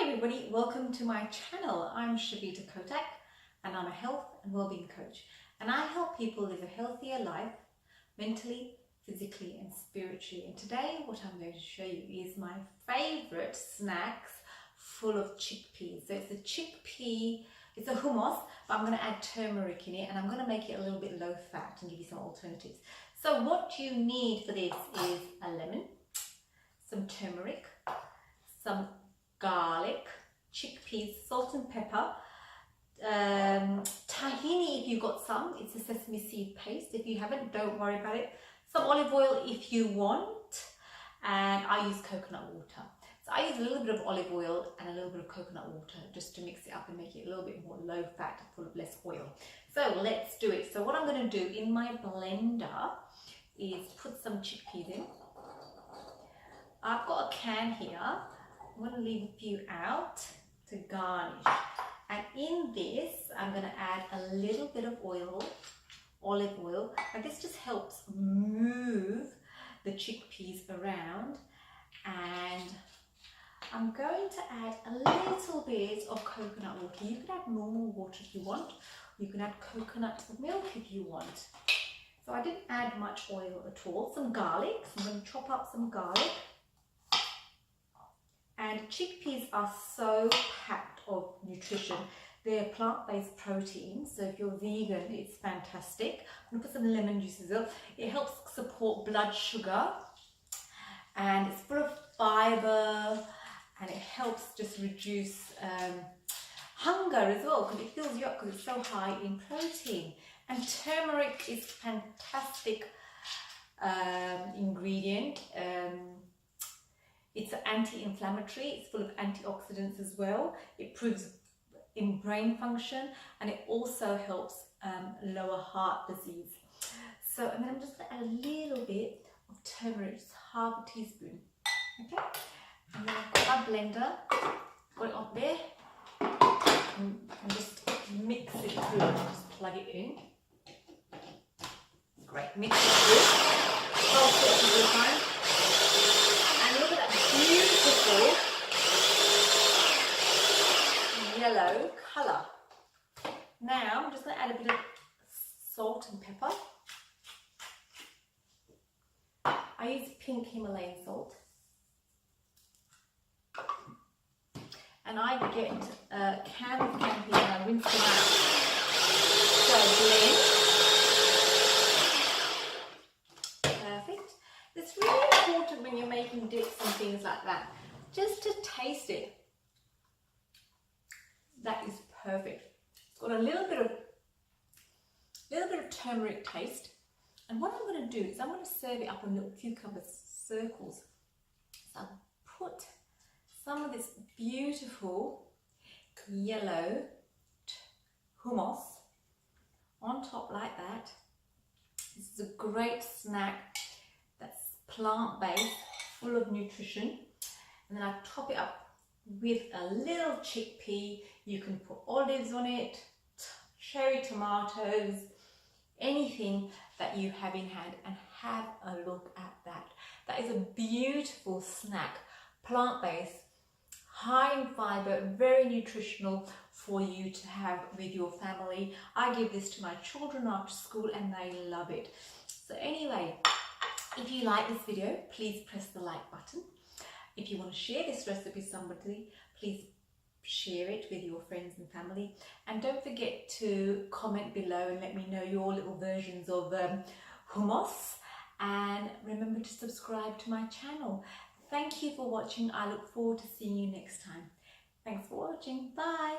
everybody, welcome to my channel. I'm Shavita Kotak and I'm a health and wellbeing coach, and I help people live a healthier life mentally, physically and spiritually. And today what I'm going to show you is my favorite snacks full of chickpeas. So it's a chickpea, it's a hummus, but I'm going to add turmeric in it, and I'm going to make it a little bit low fat and give you some alternatives. So what you need for this is a lemon, some turmeric, some garlic, chickpeas, salt and pepper, tahini if you've got some. It's a sesame seed paste. If you haven't, don't worry about it. Some olive oil if you want, and I use coconut water. So I use a little bit of olive oil and a little bit of coconut water just to mix it up and make it a little bit more low fat, full of less oil. So let's do it. So what I'm going to do in my blender is put some chickpeas in. I've got a can here. I'm going to leave a few out to garnish, and in this I'm going to add a little bit of oil, olive oil, and this just helps move the chickpeas around. And I'm going to add a little bit of coconut water. You can add normal water if you want, you can add coconut milk if you want. So I didn't add much oil at all. Some garlic, so I'm going to chop up some garlic. And chickpeas are so packed of nutrition. They're plant-based protein, so if you're vegan, it's fantastic. I'm going to put some lemon juice as well. It helps support blood sugar, and it's full of fibre, and it helps just reduce hunger as well, because it fills you up because it's so high in protein. And turmeric is a fantastic ingredient. It's anti-inflammatory, it's full of antioxidants as well. It improves in brain function, and it also helps lower heart disease. So, and then I'm just going to add a little bit of turmeric, just half a teaspoon. Okay, and then I've got my blender, got it on there, and just mix it through, just plug it in. Great, mix it through, whole sorts of the time. And look at that beautiful yellow colour. Now I'm just going to add a bit of salt and pepper. I use pink Himalayan salt. And I get a can of camping and I rinse them out. So blend. Perfect. It's really important when you're making dips and things like that, just to taste it. That is perfect. It's got a little bit of turmeric taste. And what I'm going to do is I'm going to serve it up in little cucumber circles. So I'll put some of this beautiful yellow hummus on top like that. This is a great snack that's plant-based, full of nutrition. And then I top it up with a little chickpea. You can put olives on it, cherry tomatoes, anything that you have in hand, and have a look at that. That is a beautiful snack, plant-based, high in fibre, very nutritional for you to have with your family. I give this to my children after school and they love it. So anyway, if you like this video, please press the like button. If you want to share this recipe with somebody, please share it with your friends and family. And don't forget to comment below and let me know your little versions of hummus. And remember to subscribe to my channel. Thank you for watching. I look forward to seeing you next time. Thanks for watching. Bye.